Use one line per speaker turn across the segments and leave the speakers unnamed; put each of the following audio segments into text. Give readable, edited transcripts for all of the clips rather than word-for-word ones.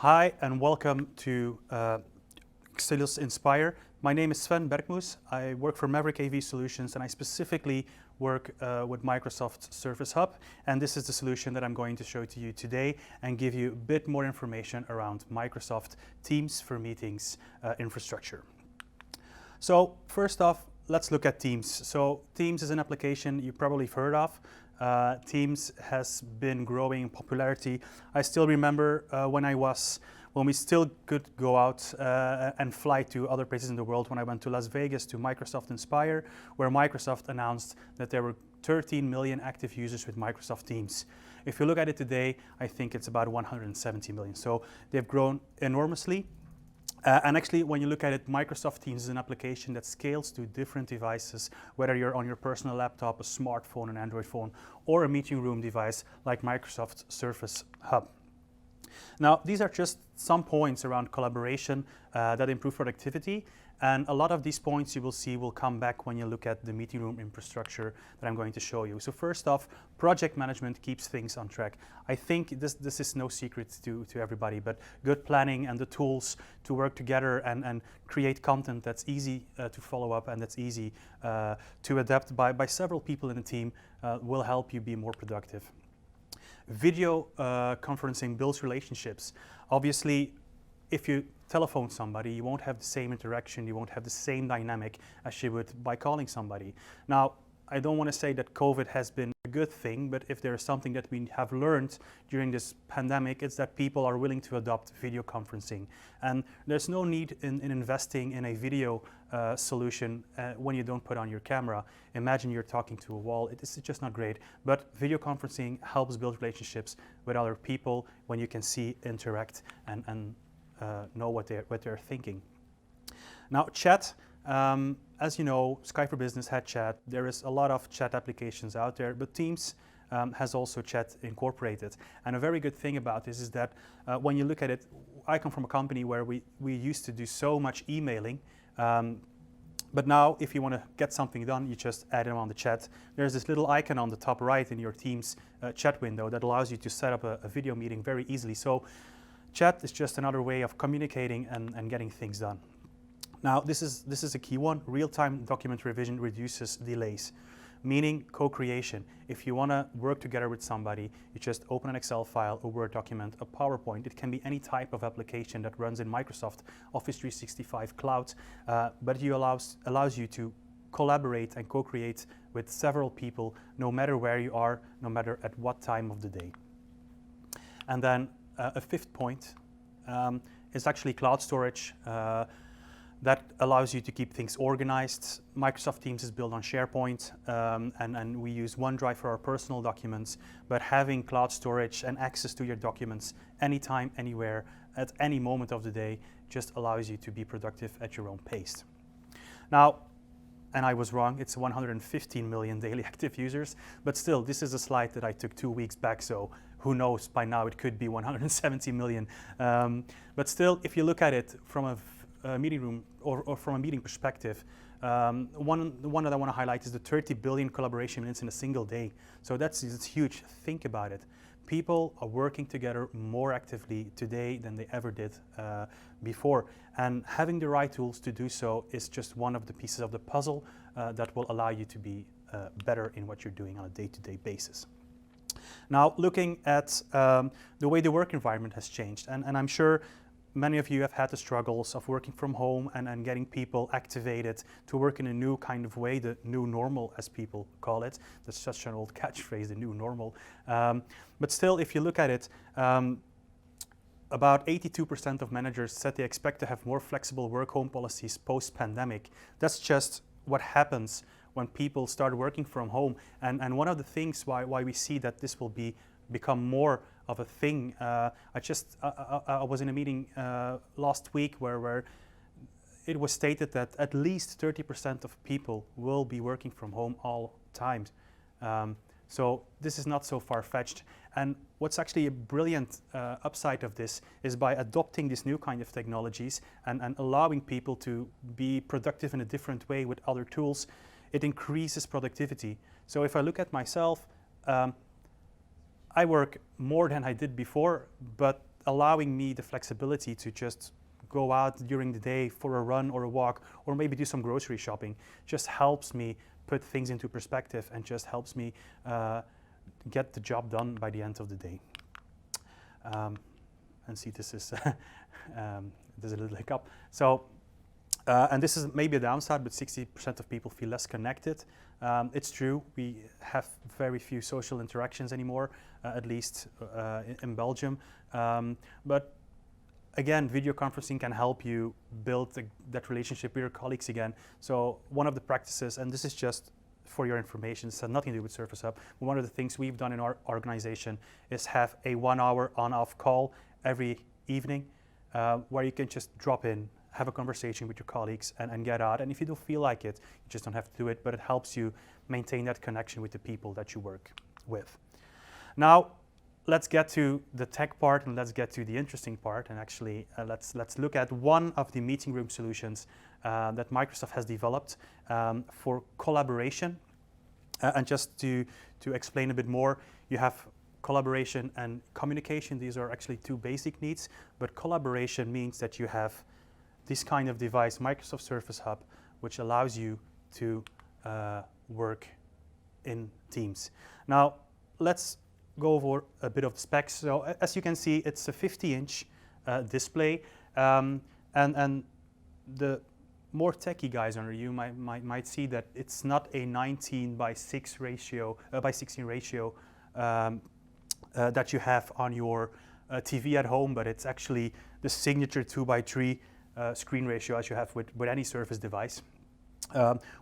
Hi and welcome to Xilios Inspire. My name is Sven Berckmoes. I work for Maverick AV Solutions and I specifically work with Microsoft Service Hub, and this is the solution that I'm going to show to you today and give you a bit more information around Microsoft Teams for Meetings infrastructure. So first off, let's look at Teams. So Teams is an application you probably have heard of. Teams has been growing in popularity. I still remember when we still could go out and fly to other places in the world. When I went to Las Vegas to Microsoft Inspire, where Microsoft announced that there were 13 million active users with Microsoft Teams. If you look at it today, I think it's about 170 million. So they've grown enormously. And actually, when you look at it, Microsoft Teams is an application that scales to different devices, whether you're on your personal laptop, a smartphone, an Android phone, or a meeting room device like Microsoft Service Hub. Now, these are just some points around collaboration that improve productivity, and a lot of these points you will see will come back when you look at the meeting room infrastructure that I'm going to show you. So first off, project management keeps things on track. I think this is no secret to everybody, but good planning and the tools to work together and create content that's easy to follow up and that's easy to adapt by several people in the team will help you be more productive. Video conferencing builds relationships. Obviously, if you telephone somebody, you won't have the same interaction, you won't have the same dynamic as you would by calling somebody. Now, I don't want to say that COVID has been a good thing, but if there is something that we have learned during this pandemic, it's that people are willing to adopt video conferencing. And there's no need in investing in a video solution when you don't put on your camera. Imagine you're talking to a wall. It's just not great. But video conferencing helps build relationships with other people when you can see, interact, and know what they're thinking. Now, chat. As you know, Skype for Business had chat. There is a lot of chat applications out there, but Teams has also chat incorporated. And a very good thing about this is that when you look at it, I come from a company where we used to do so much emailing, but now if you want to get something done, you just add them on the chat. There's this little icon on the top right in your Teams chat window that allows you to set up a video meeting very easily. So chat is just another way of communicating and getting things done. Now, this is a key one. Real-time document revision reduces delays, meaning co-creation. If you want to work together with somebody, you just open an Excel file, a Word document, a PowerPoint. It can be any type of application that runs in Microsoft Office 365 Cloud, but it allows you to collaborate and co-create with several people, no matter where you are, no matter at what time of the day. And then a fifth point is actually cloud storage. That allows you to keep things organized. Microsoft Teams is built on SharePoint, and we use OneDrive for our personal documents, but having cloud storage and access to your documents anytime, anywhere, at any moment of the day just allows you to be productive at your own pace. Now, and I was wrong, it's 115 million daily active users, but still, this is a slide that I took 2 weeks back, so who knows, by now it could be 170 million. But still, if you look at it from a meeting room or from a meeting perspective, one that I want to highlight is the 30 billion collaboration minutes in a single day. So it's huge. Think about it. People are working together more actively today than they ever did before. And having the right tools to do so is just one of the pieces of the puzzle that will allow you to be better in what you're doing on a day-to-day basis. Now, looking at the way the work environment has changed, and I'm sure many of you have had the struggles of working from home and getting people activated to work in a new kind of way, the new normal, as people call it. That's such an old catchphrase, the new normal. But still, if you look at it, about 82% of managers said they expect to have more flexible work-home policies post-pandemic. That's just what happens when people start working from home. And one of the things why we see that this will become more of a thing. I was in a meeting last week where it was stated that at least 30% of people will be working from home all times. So this is not so far-fetched. And what's actually a brilliant upside of this is by adopting these new kind of technologies and allowing people to be productive in a different way with other tools, it increases productivity. So if I look at myself, I work more than I did before, but allowing me the flexibility to just go out during the day for a run or a walk, or maybe do some grocery shopping, just helps me put things into perspective and just helps me get the job done by the end of the day. And see, this is there's a little hiccup. So, and this is maybe a downside, but 60% of people feel less connected. It's true, we have very few social interactions anymore, at least in Belgium. But again, video conferencing can help you build that relationship with your colleagues again. So one of the practices, and this is just for your information, this has nothing to do with Surface Hub, but one of the things we've done in our organization is have a 1 hour on-off call every evening where you can just drop in, have a conversation with your colleagues and get out. And if you don't feel like it, you just don't have to do it, but it helps you maintain that connection with the people that you work with. Now, let's get to the tech part and let's get to the interesting part. And actually, let's look at one of the meeting room solutions that Microsoft has developed for collaboration. And just to explain a bit more, you have collaboration and communication. These are actually two basic needs, but collaboration means that you have this kind of device, Microsoft Surface Hub, which allows you to work in teams. Now, let's go over a bit of the specs. So as you can see, it's a 50-inch display, and the more techie guys under you might see that it's not a 19 by 6 ratio, by 16 ratio that you have on your TV at home, but it's actually the signature 2 by 3 screen ratio as you have with any Surface device.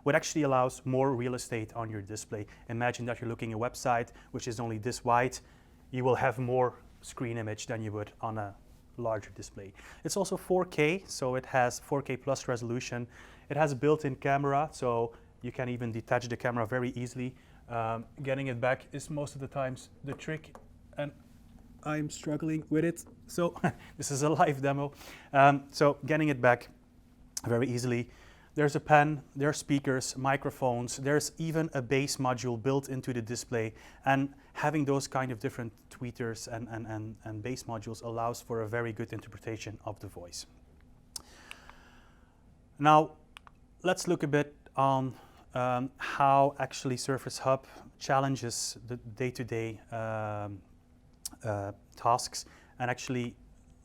What actually allows more real estate on your display. Imagine that you're looking at a website which is only this wide. You will have more screen image than you would on a larger display. It's also 4K, so it has 4K plus resolution. It has a built-in camera, so you can even detach the camera very easily. Getting it back is most of the times the trick, and I'm struggling with it. So this is a live demo. So getting it back very easily. There's a pen, there are speakers, microphones, there's even a bass module built into the display, and having those kind of different tweeters and bass modules allows for a very good interpretation of the voice. Now, let's look a bit on how actually Surface Hub challenges the day-to-day tasks, and actually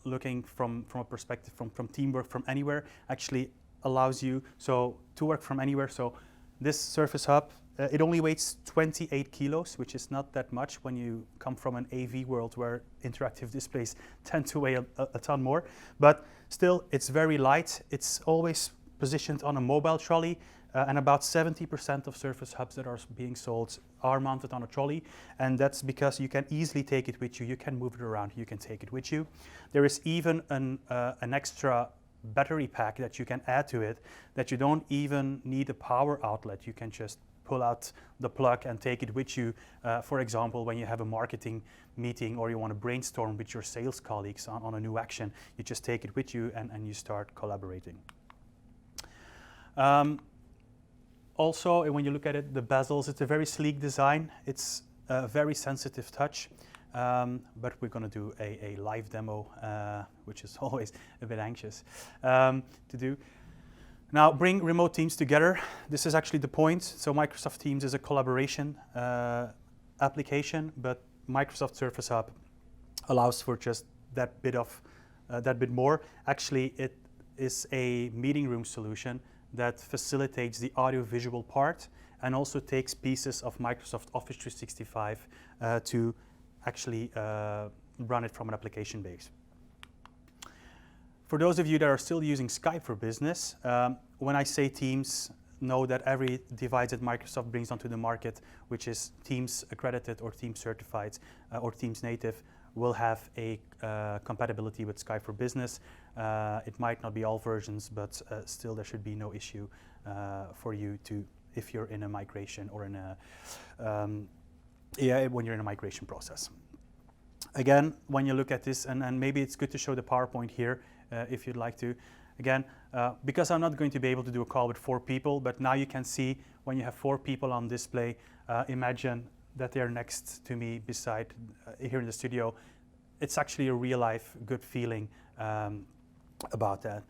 looking from a perspective from teamwork from anywhere, actually allows you to work from anywhere. So this Surface Hub, it only weighs 28 kilos, which is not that much when you come from an AV world where interactive displays tend to weigh a ton more. But still, it's very light. It's always positioned on a mobile trolley, and about 70% of Surface Hubs that are being sold are mounted on a trolley, and that's because you can easily take it with you. You can move it around. You can take it with you. There is even an extra battery pack that you can add to it, that you don't even need a power outlet. You can just pull out the plug and take it with you. For example, when you have a marketing meeting or you want to brainstorm with your sales colleagues on a new action, you just take it with you and you start collaborating. Also, when you look at it, the bezels, it's a very sleek design. It's a very sensitive touch. But we're going to do a live demo, which is always a bit anxious to do. Now, bring remote teams together. This is actually the point. So Microsoft Teams is a collaboration application, but Microsoft Surface Hub allows for just that bit more. Actually, it is a meeting room solution that facilitates the audio-visual part and also takes pieces of Microsoft Office 365 to actually run it from an application base. For those of you that are still using Skype for Business, when I say Teams, know that every device that Microsoft brings onto the market, which is Teams accredited or Teams certified or Teams native, will have a compatibility with Skype for Business. It might not be all versions, but still there should be no issue for you to, if you're in a migration or in a when you're in a migration process. Again, when you look at this, and maybe it's good to show the PowerPoint here if you'd like to. Again, because I'm not going to be able to do a call with 4 people, but now you can see when you have 4 people on display, imagine that they're next to me beside here in the studio. it's actually a real life good feeling about that.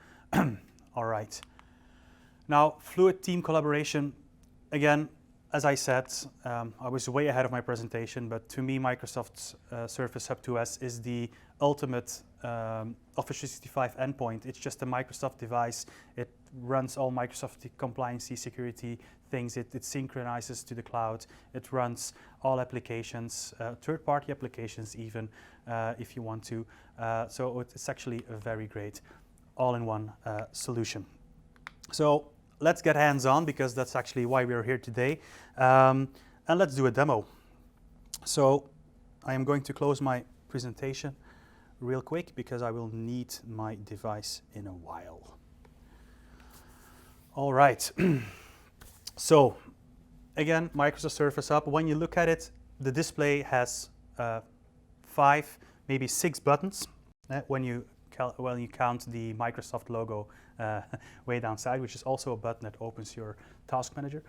All right. Now, fluid team collaboration, again, as I said, I was way ahead of my presentation, but to me, Microsoft's Surface Hub 2S is the ultimate Office 365 endpoint. It's just a Microsoft device. It runs all Microsoft compliancy, security things. It synchronizes to the cloud. It runs all applications, third-party applications even, if you want to. So it's actually a very great all-in-one solution. So let's get hands-on, because that's actually why we're here today. And let's do a demo. So I am going to close my presentation real quick, because I will need my device in a while. All right. So again, Microsoft Surface Hub. When you look at it, the display has 5, maybe 6 buttons when you count the Microsoft logo way downside, which is also a button that opens your task manager.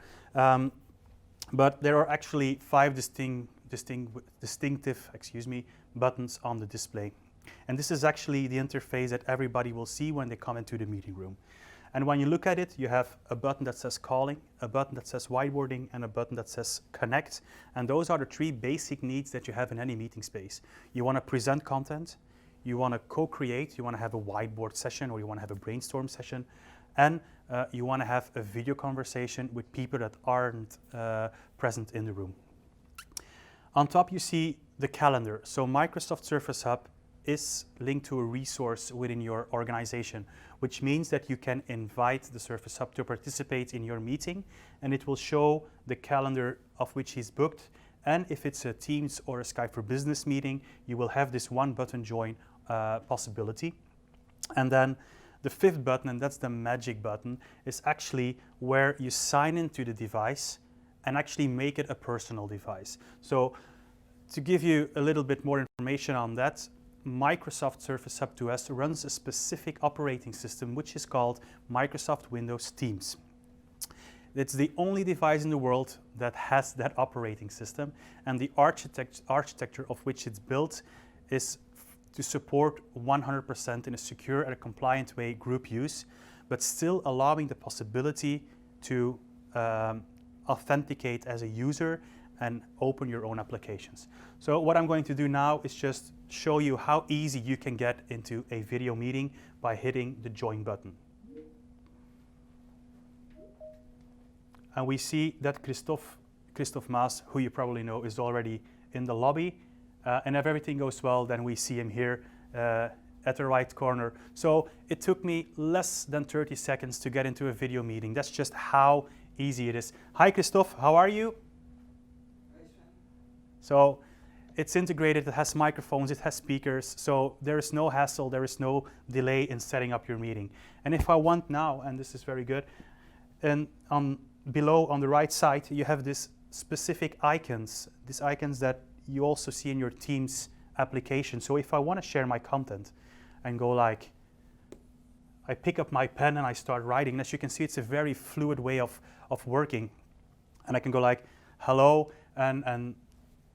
But there are actually 5 distinctive buttons on the display. And this is actually the interface that everybody will see when they come into the meeting room. And when you look at it, you have a button that says calling, a button that says whiteboarding, and a button that says connect. And those are the 3 basic needs that you have in any meeting space. You want to present content, you want to co-create, you want to have a whiteboard session, or you want to have a brainstorm session, and you want to have a video conversation with people that aren't present in the room. On top you see the calendar. So Microsoft Surface Hub is linked to a resource within your organization, which means that you can invite the Surface Hub to participate in your meeting, and it will show the calendar of which he's booked. And if it's a Teams or a Skype for Business meeting, you will have this one button join possibility. And then the 5th button, and that's the magic button, is actually where you sign into the device and actually make it a personal device. So to give you a little bit more information on that, Microsoft Surface Hub 2S runs a specific operating system which is called Microsoft Windows Teams. It's the only device in the world that has that operating system, and the architecture of which it's built is to support 100% in a secure and a compliant way group use, but still allowing the possibility to authenticate as a user and open your own applications. So what I'm going to do now is just show you how easy you can get into a video meeting by hitting the join button. And we see that Christophe Maas, who you probably know, is already in the lobby. And if everything goes well, then we see him here at the right corner. So it took me less than 30 seconds to get into a video meeting. That's just how easy it is. Hi, Christophe, how are you? So it's integrated, it has microphones, it has speakers, so there is no hassle, there is no delay in setting up your meeting. And if I want now, and this is very good, and below on the right side, you have these specific icons, these icons that you also see in your Teams application. So if I want to share my content and go like, I pick up my pen and I start writing, and as you can see, it's a very fluid way of working. And I can go like, hello, and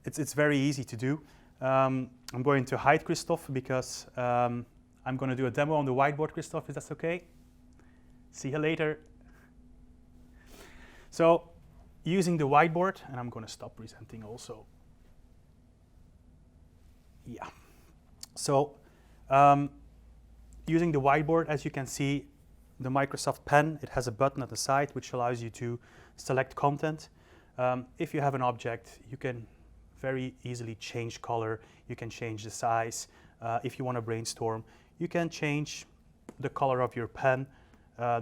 it's very easy to do. I'm going to hide Christophe because I'm going to do a demo on the whiteboard, Christophe, is that okay? See you later. So using the whiteboard, and I'm going to stop presenting also. Yeah. So using the whiteboard, as you can see, the Microsoft Pen, it has a button at the side which allows you to select content. If you have an object, you can very easily change color, you can change the size. If you want to brainstorm, you can change the color of your pen.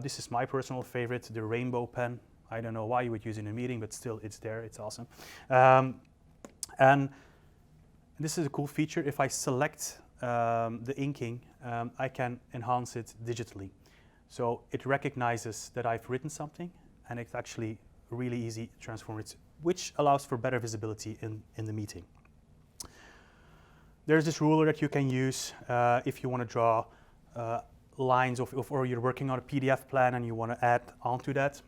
This is my personal favorite, the rainbow pen. I don't know why you would use it in a meeting, but still it's there, it's awesome. And this is a cool feature. If I select the inking, I can enhance it digitally. So it recognizes that I've written something, and it's actually really easy to transform it, which allows for better visibility in the meeting. There's this ruler that you can use if you want to draw lines or you're working on a PDF plan and you want to add onto that.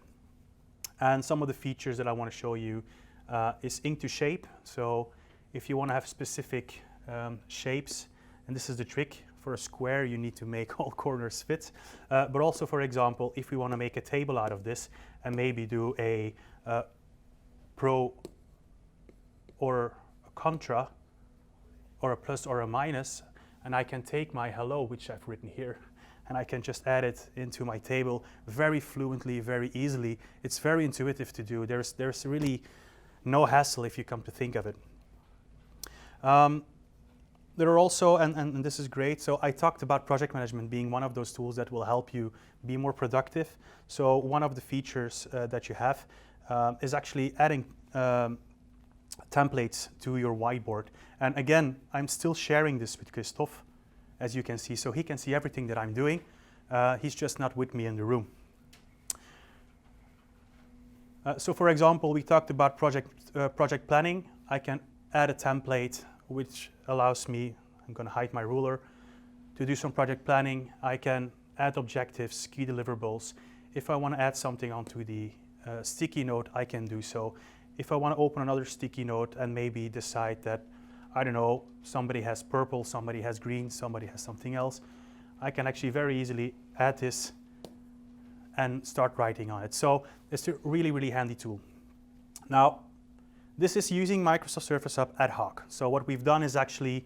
And some of the features that I want to show you is ink to shape. So if you want to have specific shapes, and this is the trick. For a square, you need to make all corners fit. But also, for example, if we want to make a table out of this and maybe do a pro or a contra or a plus or a minus, and I can take my hello, which I've written here, and I can just add it into my table very fluently, very easily. It's very intuitive to do. There's really no hassle if you come to think of it. There are also, and this is great, so I talked about project management being one of those tools that will help you be more productive. So one of the features that you have is actually adding templates to your whiteboard. And again, I'm still sharing this with Christophe, as you can see, so he can see everything that I'm doing. He's just not with me in the room. So for example, we talked about project planning. I can add a template which allows me, I'm going to hide my ruler, to do some project planning. I can add objectives, key deliverables. If I want to add something onto the sticky note, I can do so. If I want to open another sticky note and maybe decide that, I don't know, somebody has purple, somebody has green, somebody has something else, I can actually very easily add this and start writing on it. So it's a really, really handy tool. Now, this is using Microsoft Surface Hub ad hoc. So what we've done is actually,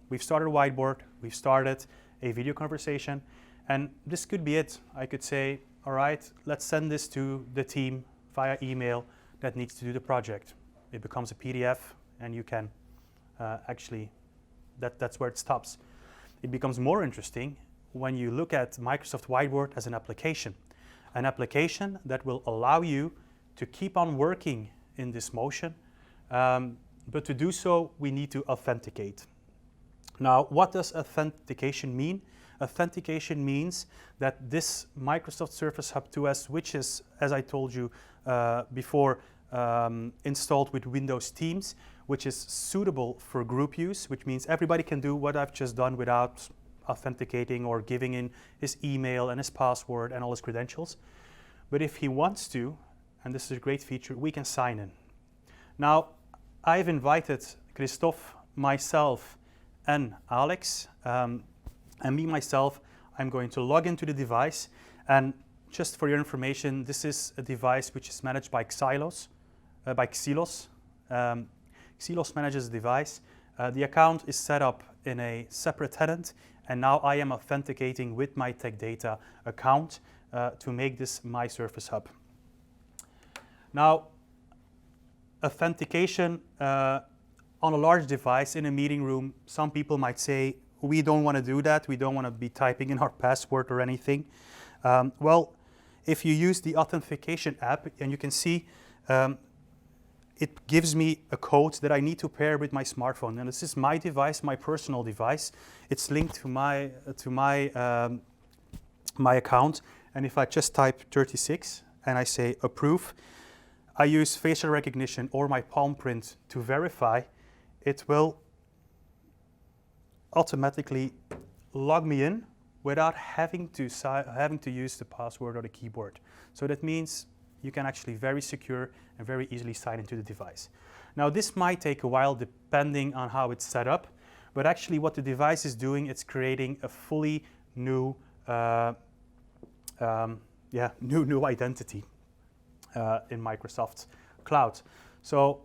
we've started a whiteboard, we've started a video conversation, and this could be it. I could say, all right, let's send this to the team via email that needs to do the project. It becomes a PDF, and you can actually, that's where it stops. It becomes more interesting when you look at Microsoft Whiteboard as an application that will allow you to keep on working in this motion, but to do so, we need to authenticate. Now, what does authentication mean? Authentication means that this Microsoft Surface Hub 2S, which is, as I told you before, installed with Windows Teams, which is suitable for group use, which means everybody can do what I've just done without authenticating or giving in his email and his password and all his credentials. But if he wants to, and this is a great feature, we can sign in. Now, I've invited Christophe, myself, and Alex, and me, myself, I'm going to log into the device, and just for your information, this is a device which is managed by Xylos. Xylos manages the device. The account is set up in a separate tenant, and now I am authenticating with my Tech Data account to make this my Surface Hub. Now, authentication on a large device in a meeting room, some people might say, we don't want to do that, we don't want to be typing in our password or anything. Well, if you use the authentication app, and you can see it gives me a code that I need to pair with my smartphone. And this is my device, my personal device. It's linked to my account. And if I just type 36 and I say approve, I use facial recognition or my palm print to verify, it will automatically log me in without having to use the password or the keyboard. So that means you can actually very secure and very easily sign into the device. Now, this might take a while depending on how it's set up, but actually what the device is doing, it's creating a fully new new identity in Microsoft Cloud. So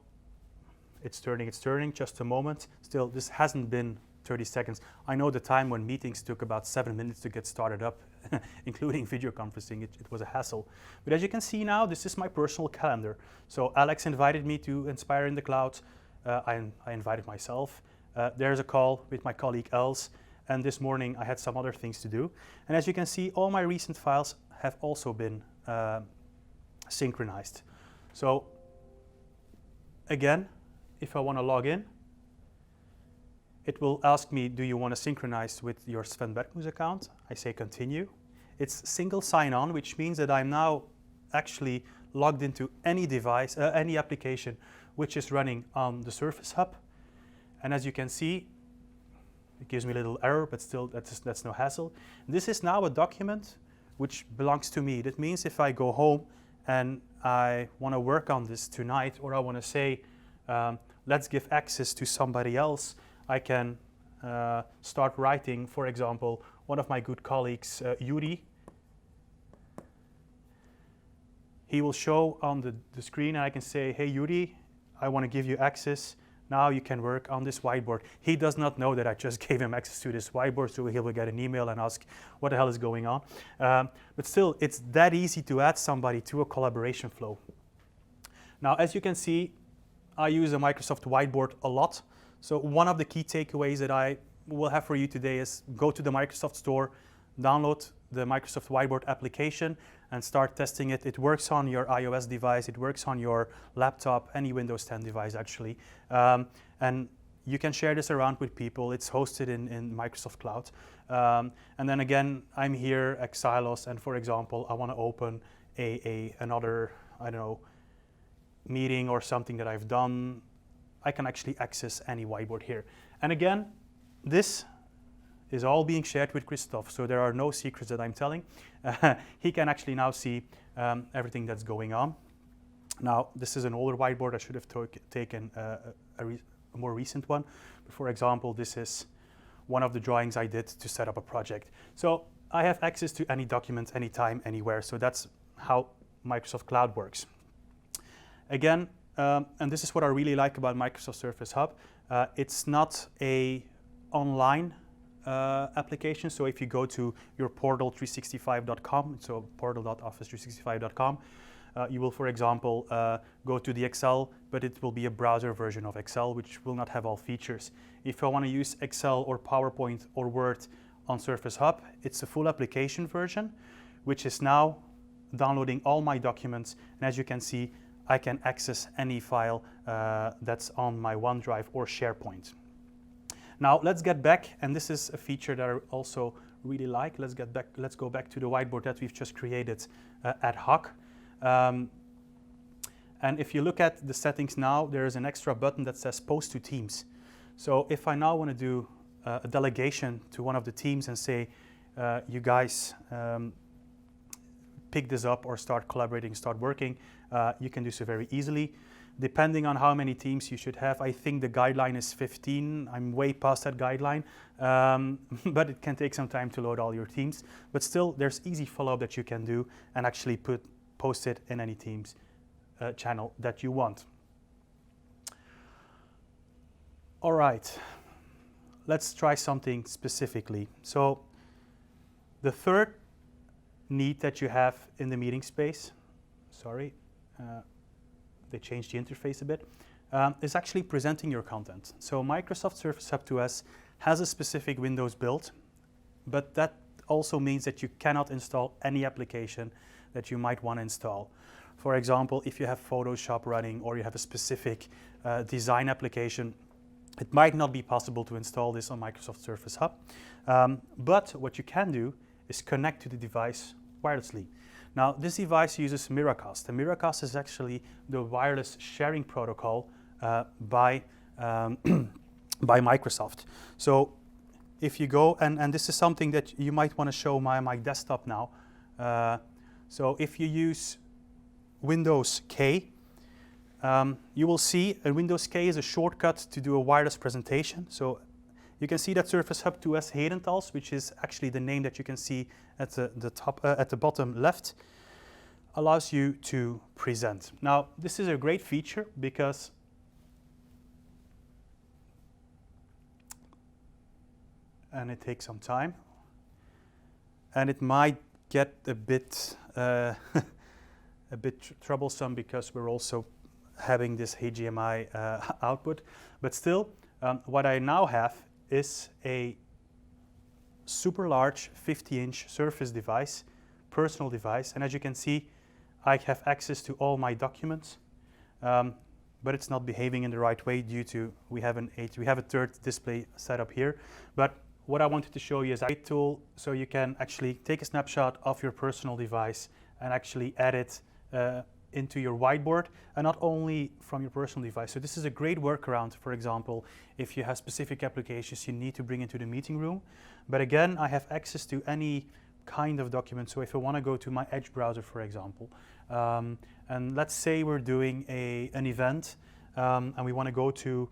it's turning, just a moment. Still, this hasn't been 30 seconds. I know the time when meetings took about 7 minutes to get started up, including video conferencing, it was a hassle. But as you can see now, this is my personal calendar. So Alex invited me to Inspire in the Cloud. I invited myself. There's a call with my colleague Els, and this morning I had some other things to do. And as you can see, all my recent files have also been synchronized. So again, if I want to log in, it will ask me, do you want to synchronize with your Sven Berckmoes account? I say continue. It's single sign-on, which means that I'm now actually logged into any device, any application which is running on the Surface Hub. And as you can see, it gives me a little error, but still that's no hassle. This is now a document which belongs to me. That means if I go home and I want to work on this tonight, or I want to say, let's give access to somebody else, I can start writing, for example, one of my good colleagues, Yuri, he will show on the screen and I can say, hey Yuri, I want to give you access. Now you can work on this whiteboard. He does not know that I just gave him access to this whiteboard, so he will get an email and ask what the hell is going on. But still, it's that easy to add somebody to a collaboration flow. Now, as you can see, I use a Microsoft whiteboard a lot. So one of the key takeaways that I will have for you today is go to the Microsoft Store, download the Microsoft Whiteboard application and start testing it. It works on your iOS device, it works on your laptop, any Windows 10 device actually. And you can share this around with people. It's hosted in Microsoft Cloud. And then again, I'm here at Xylos, and for example, I want to open another, I don't know, meeting or something that I've done. I can actually access any whiteboard here. And again, this is all being shared with Christoph, so there are no secrets that I'm telling. He can actually now see everything that's going on. Now, this is an older whiteboard. I should have taken a more recent one. But for example, this is one of the drawings I did to set up a project. So I have access to any document, anytime, anywhere. So that's how Microsoft Cloud works. Again, and this is what I really like about Microsoft Surface Hub. It's not a online application. So if you go to your portal365.com, so portal.office365.com, you will, for example, go to the Excel, but it will be a browser version of Excel, which will not have all features. If I want to use Excel or PowerPoint or Word on Surface Hub, it's a full application version, which is now downloading all my documents. And as you can see, I can access any file that's on my OneDrive or SharePoint. Now let's get back, and this is a feature that I also really like. Let's go back to the whiteboard that we've just created ad hoc. And if you look at the settings now, there is an extra button that says Post to Teams. So if I now want to do a delegation to one of the teams and say, you guys pick this up or start collaborating, start working, you can do so very easily. Depending on how many teams you should have, I think the guideline is 15. I'm way past that guideline, but it can take some time to load all your teams. But still, there's easy follow-up that you can do and actually post it in any Teams channel that you want. All right, let's try something specifically. So the third need that you have in the meeting space, sorry, they changed the interface a bit, is actually presenting your content. So Microsoft Surface Hub 2S has a specific Windows build, but that also means that you cannot install any application that you might want to install. For example, if you have Photoshop running or you have a specific design application, it might not be possible to install this on Microsoft Surface Hub. But what you can do is connect to the device wirelessly. Now, this device uses Miracast, and Miracast is actually the wireless sharing protocol by Microsoft. So if you go, and this is something that you might want to show my desktop now. So if you use Windows K, you will see Windows K is a shortcut to do a wireless presentation. So you can see that Surface Hub 2S Herentals, which is actually the name that you can see at the bottom left, allows you to present. Now, this is a great feature because and it takes some time, and it might get a bit troublesome because we're also having this HDMI output. But still, what I now have is a super large 50-inch Surface device, personal device, and as you can see, I have access to all my documents, but it's not behaving in the right way due to we have a third display set up here. But what I wanted to show you is a great tool, so you can actually take a snapshot of your personal device and actually add it into your whiteboard, and not only from your personal device. So this is a great workaround, for example, if you have specific applications you need to bring into the meeting room. But again, I have access to any kind of document. So if I want to go to my Edge browser, for example, and let's say we're doing an event and we want to go to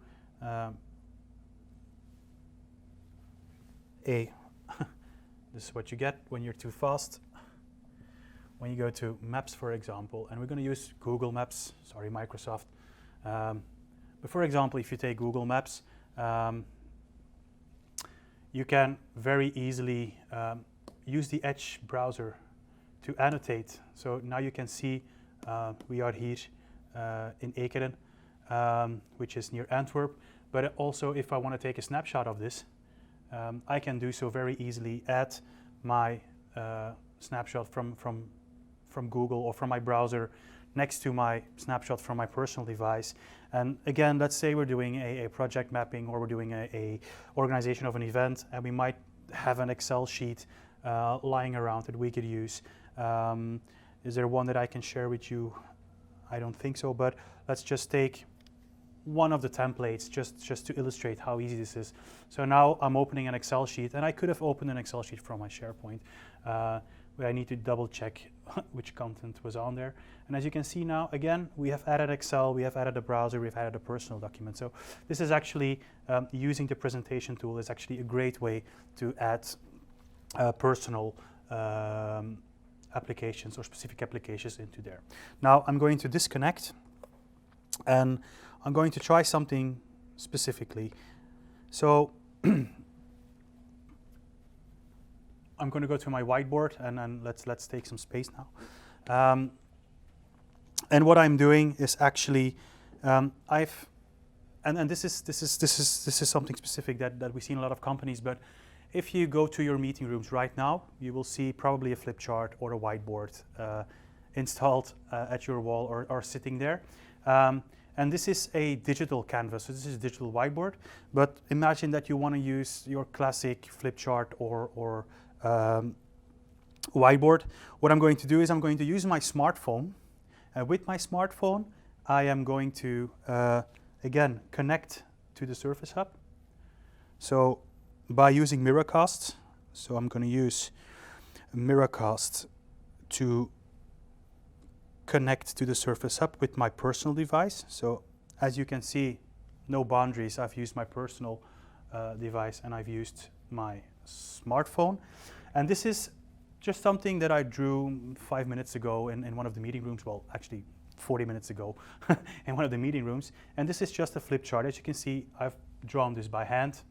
this is what you get when you're too fast. When you go to Maps, for example, and we're going to use Google Maps, sorry, Microsoft. But for example, if you take Google Maps, you can very easily use the Edge browser to annotate. So now you can see we are here in Ekeren, which is near Antwerp. But also, if I want to take a snapshot of this, I can do so very easily at my snapshot from Google or from my browser next to my snapshot from my personal device. And again, let's say we're doing a project mapping, or we're doing a organization of an event, and we might have an Excel sheet lying around that we could use. Is there one that I can share with you? I don't think so, but let's just take one of the templates just to illustrate how easy this is. So now I'm opening an Excel sheet, and I could have opened an Excel sheet from my SharePoint, but I need to double check which content was on there. And as you can see now, again, we have added Excel, we have added a browser, we've added a personal document. So this is actually, using the presentation tool is actually a great way to add personal applications or specific applications into there. Now I'm going to disconnect, and I'm going to try something specifically. So I'm going to go to my whiteboard, and then let's take some space now. And what I'm doing is actually this is something specific that we see in a lot of companies. But if you go to your meeting rooms right now, you will see probably a flip chart or a whiteboard installed at your wall or sitting there. And this is a digital canvas, so this is a digital whiteboard. But imagine that you want to use your classic flip chart or whiteboard. What I'm going to do is I'm going to use my smartphone. With my smartphone, I am going to, again, connect to the Surface Hub. So by using Miracast, so I'm going to use Miracast to connect to the Surface Hub with my personal device. So as you can see, no boundaries. I've used my personal device, and I've used my smartphone. And this is just something that I drew 5 minutes ago in one of the meeting rooms. Well, actually 40 minutes ago in one of the meeting rooms. And this is just a flip chart. As you can see, I've drawn this by hand.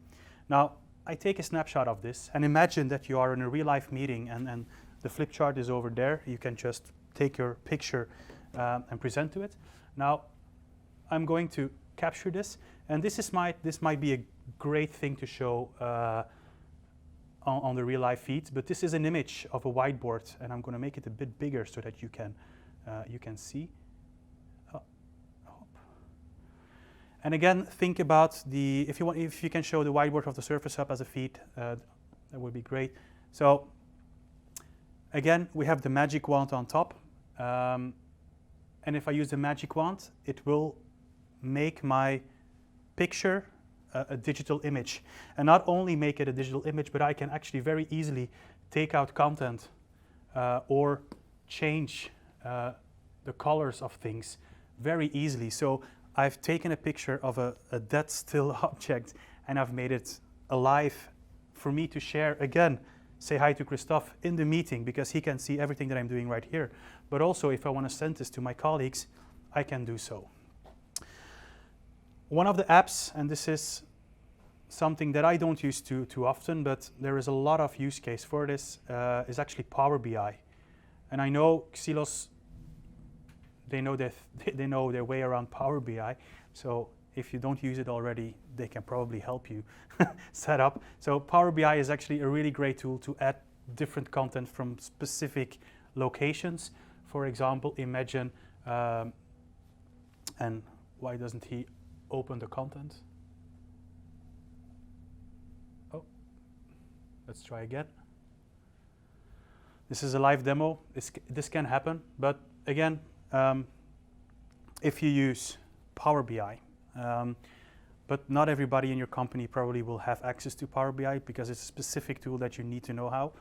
Now, I take a snapshot of this, and imagine that you are in a real life meeting, and the flip chart is over there. You can just take your picture and present to it. Now, I'm going to capture this, and this might be a great thing to show on the real life feed, but this is an image of a whiteboard, and I'm going to make it a bit bigger so that you can see. And again, think about if you can show the whiteboard of the Surface Hub as a feed, that would be great. So again, we have the magic wand on top, and if I use the magic wand, it will make my picture a digital image. And not only make it a digital image, but I can actually very easily take out content or change the colors of things very easily. So I've taken a picture of a dead still object, and I've made it alive for me to share. Again, say hi to Christophe in the meeting, because he can see everything that I'm doing right here. But also, if I want to send this to my colleagues, I can do so. One of the apps, and this is something that I don't use too often, but there is a lot of use case for this, is actually Power BI. And I know Xylos, they know their way around Power BI. So if you don't use it already, they can probably help you set up. So Power BI is actually a really great tool to add different content from specific locations. For example, imagine, and why doesn't he open the content? Oh, let's try again. This is a live demo. This can happen, but again, if you use Power BI, but not everybody in your company probably will have access to Power BI, because it's a specific tool that you need to know how.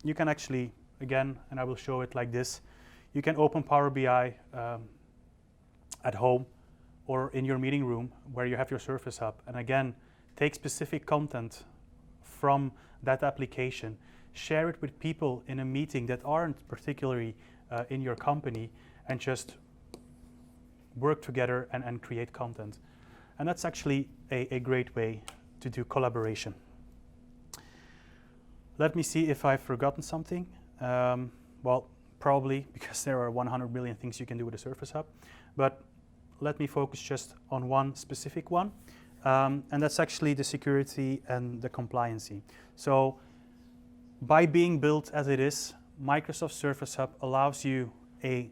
You can actually, again, and I will show it like this, you can open Power BI at home or in your meeting room where you have your Surface Hub, and again, take specific content from that application, share it with people in a meeting that aren't particularly in your company, and just work together and create content. And that's actually a great way to do collaboration. Let me see if I've forgotten something. Well, probably, because there are 100 million things you can do with a Surface Hub. But let me focus just on one specific one. And that's actually the security and the compliancy. So by being built as it is, Microsoft Surface Hub allows you a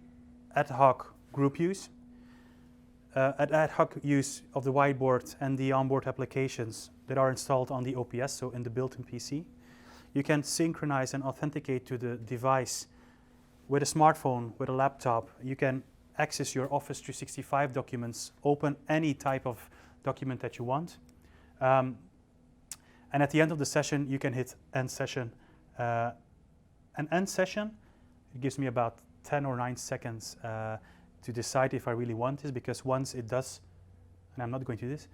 ad hoc group use, an ad hoc use of the whiteboard and the onboard applications that are installed on the OPS, so in the built-in PC. You can synchronize and authenticate to the device with a smartphone, with a laptop. You can access your Office 365 documents, open any type of document that you want. And at the end of the session, you can hit end session. An end session, it gives me about 10 or 9 seconds to decide if I really want this, because once it does, and I'm not going to do this,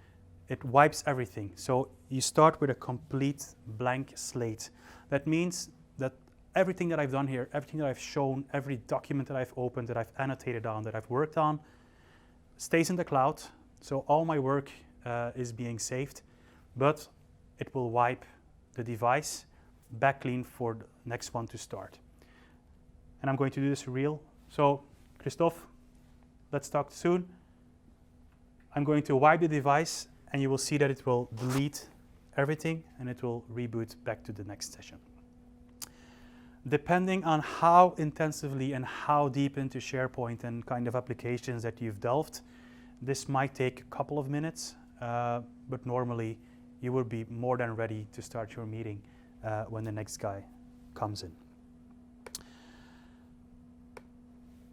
it wipes everything. So you start with a complete blank slate. That means that everything that I've done here, everything that I've shown, every document that I've opened, that I've annotated on, that I've worked on, stays in the cloud. So all my work is being saved, but it will wipe the device back clean for the next one to start. And I'm going to do this real. So Christophe, let's talk soon. I'm going to wipe the device, and you will see that it will delete everything and it will reboot back to the next session. Depending on how intensively and how deep into SharePoint and kind of applications that you've delved, this might take a couple of minutes, but normally you will be more than ready to start your meeting when the next guy comes in.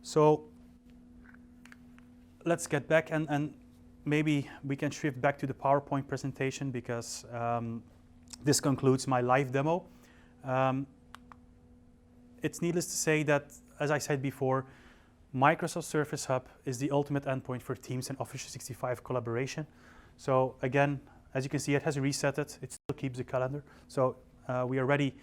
So let's get back, and maybe we can shift back to the PowerPoint presentation, because this concludes my live demo. It's needless to say that, as I said before, Microsoft Surface Hub is the ultimate endpoint for Teams and Office 365 collaboration. So again, as you can see, it has reset it. It still keeps the calendar. So we are ready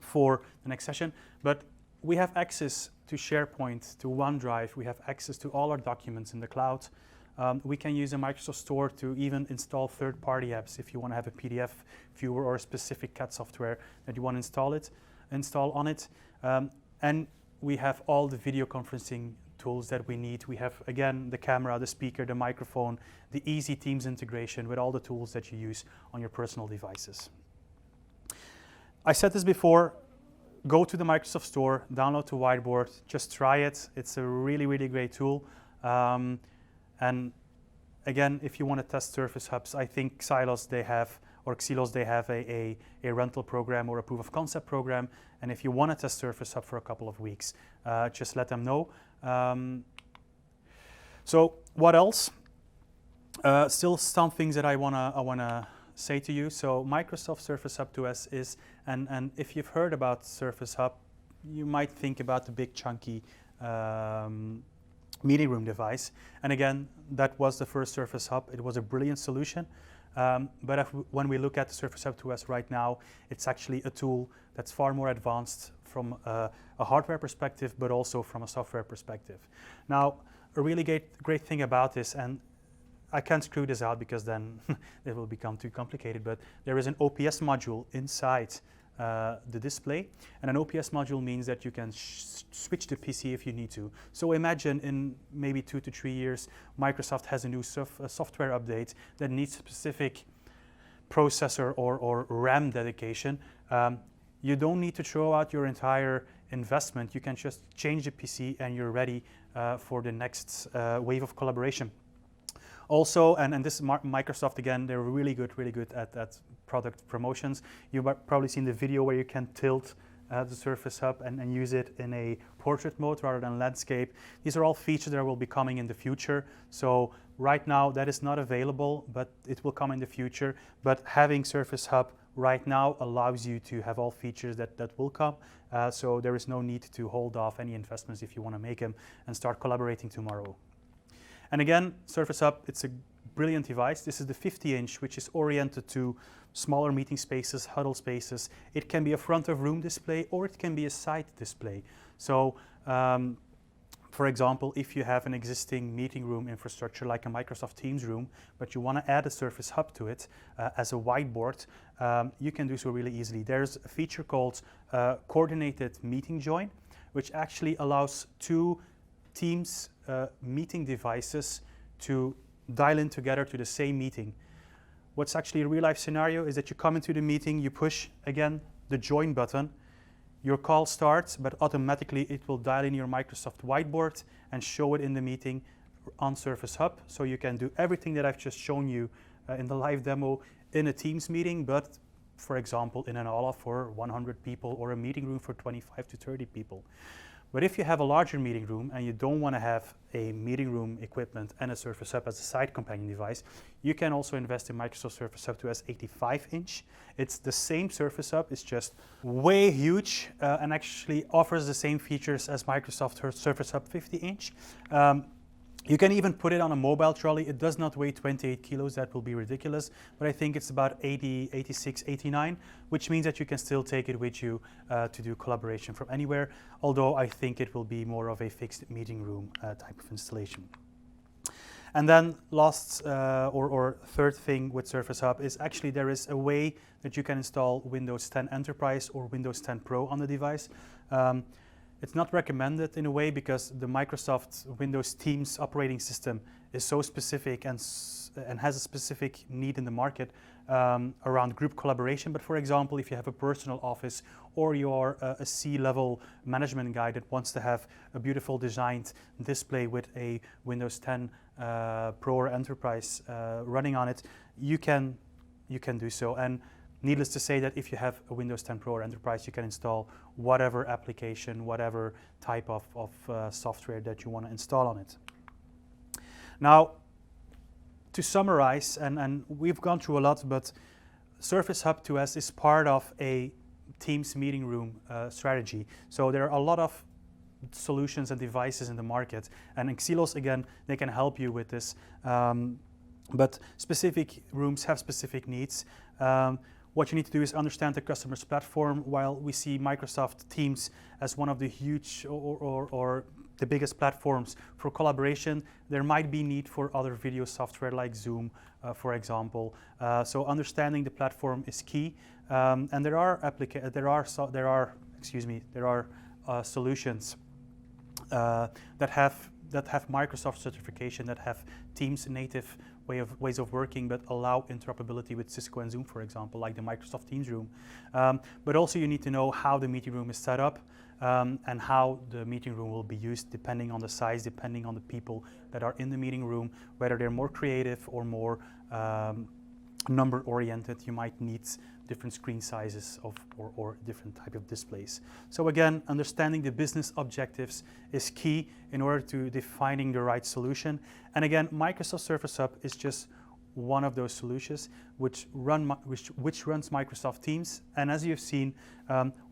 for the next session. But we have access to SharePoint, to OneDrive. We have access to all our documents in the cloud. We can use a Microsoft Store to even install third-party apps if you want to have a PDF viewer or a specific CAD software that you want to install on it. And we have all the video conferencing tools that we need. We have, again, the camera, the speaker, the microphone, the easy Teams integration with all the tools that you use on your personal devices. I said this before, go to the Microsoft Store, download the whiteboard, just try it. It's a really, really great tool. And again, if you want to test Surface Hubs, I think Xylos, they have a rental program or a proof of concept program. And if you want to test Surface Hub for a couple of weeks, just let them know. So what else? Still some things that I wanna say to you. So Microsoft Surface Hub 2S is, and if you've heard about Surface Hub, you might think about the big chunky meeting room device. And again, that was the first Surface Hub. It was a brilliant solution. But when we look at the Surface Hub 2S right now, it's actually a tool that's far more advanced from a hardware perspective, but also from a software perspective. Now, a really great thing about this, and I can't screw this out because then it will become too complicated, but there is an OPS module inside the display, and an OPS module means that you can switch the PC if you need to. So imagine in maybe 2 to 3 years, Microsoft has a new software update that needs specific processor or RAM dedication. You don't need to throw out your entire investment. You can just change the PC and you're ready for the next wave of collaboration. Also, and this is Microsoft again, they're really good at product promotions. You've probably seen the video where you can tilt the Surface Hub and use it in a portrait mode rather than landscape. These are all features that will be coming in the future. So right now that is not available, but it will come in the future. But having Surface Hub right now allows you to have all features that will come. So there is no need to hold off any investments if you want to make them and start collaborating tomorrow. And again, Surface Hub, it's a brilliant device. This is the 50-inch, which is oriented to smaller meeting spaces, huddle spaces. It can be a front of room display or it can be a side display. So for example, if you have an existing meeting room infrastructure like a Microsoft Teams room, but you want to add a Surface Hub to it as a whiteboard, you can do so really easily. There's a feature called Coordinated Meeting Join, which actually allows two Teams meeting devices to dial in together to the same meeting. What's actually a real-life scenario is that you come into the meeting, you push, again, the join button, your call starts, but automatically it will dial in your Microsoft whiteboard and show it in the meeting on Surface Hub. So you can do everything that I've just shown you in the live demo in a Teams meeting, but for example, in an Aula for 100 people or a meeting room for 25 to 30 people. But if you have a larger meeting room and you don't want to have a meeting room equipment and a Surface Hub as a side companion device, you can also invest in Microsoft Surface Hub 2S 85-inch. It's the same Surface Hub, it's just way huge and actually offers the same features as Microsoft Surface Hub 50-inch. You can even put it on a mobile trolley. It does not weigh 28 kilos, that will be ridiculous, but I think it's about 80, 86, 89, which means that you can still take it with you to do collaboration from anywhere, although I think it will be more of a fixed meeting room type of installation. And then last or third thing with Surface Hub is actually there is a way that you can install Windows 10 Enterprise or Windows 10 Pro on the device. It's not recommended in a way because the Microsoft Windows Teams operating system is so specific and has a specific need in the market around group collaboration. But for example, if you have a personal office or you're a C-level management guy that wants to have a beautiful designed display with a Windows 10 Pro or Enterprise running on it, you can do so. And needless to say that if you have a Windows 10 Pro or Enterprise, you can install whatever application, whatever type of software that you want to install on it. Now, to summarize, and we've gone through a lot, but Surface Hub 2S is part of a Teams meeting room strategy. So there are a lot of solutions and devices in the market, and Xelos, again, they can help you with this. But specific rooms have specific needs. What you need to do is understand the customer's platform. While we see Microsoft Teams as one of the huge or the biggest platforms for collaboration, there might be need for other video software like Zoom, for example. So understanding the platform is key. And there are solutions that have Microsoft certification, that have Teams native ways of working, but allow interoperability with Cisco and Zoom, for example, like the Microsoft Teams room. But also you need to know how the meeting room is set up and how the meeting room will be used depending on the size, depending on the people that are in the meeting room, whether they're more creative or more number-oriented. You might need different screen sizes or different type of displays. So again, understanding the business objectives is key in order to defining the right solution. And again, Microsoft Surface Hub is just one of those solutions which runs Microsoft Teams. And as you've seen,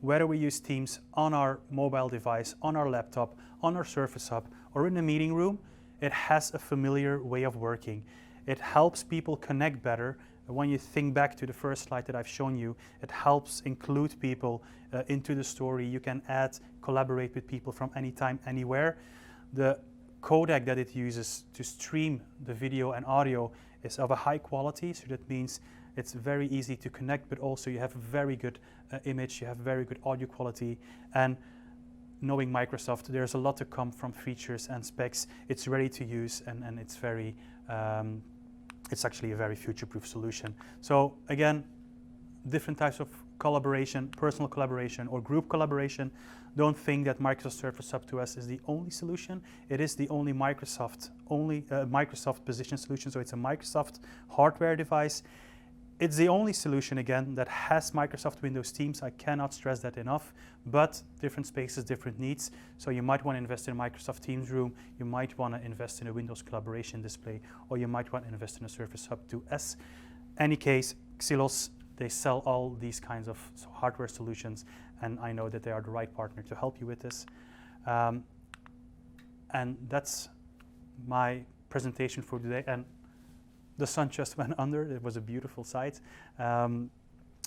whether we use Teams on our mobile device, on our laptop, on our Surface Hub, or in the meeting room, it has a familiar way of working. It helps people connect better. When you think back to the first slide that I've shown you, it helps include people into the story. You can collaborate with people from anytime, anywhere. The codec that it uses to stream the video and audio is of a high quality, so that means it's very easy to connect, but also you have a very good image, you have very good audio quality. And knowing Microsoft, there's a lot to come from features and specs. It's ready to use, and it's very it's actually a very future-proof solution. So again, different types of collaboration, personal collaboration or group collaboration. Don't think that Microsoft Surface Hub 2S is the only solution. It is the only Microsoft position solution, so it's a Microsoft hardware device. It's the only solution, again, that has Microsoft Windows Teams. I cannot stress that enough, but different spaces, different needs. So you might want to invest in a Microsoft Teams room, you might want to invest in a Windows collaboration display, or you might want to invest in a Surface Hub 2S. Any case, Xelos, they sell all these kinds of hardware solutions, and I know that they are the right partner to help you with this. And that's my presentation for today. And the sun just went under. It was a beautiful sight. And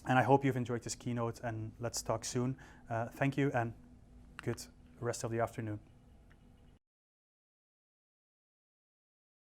I hope you've enjoyed this keynote, and let's talk soon. Thank you and good rest of the afternoon.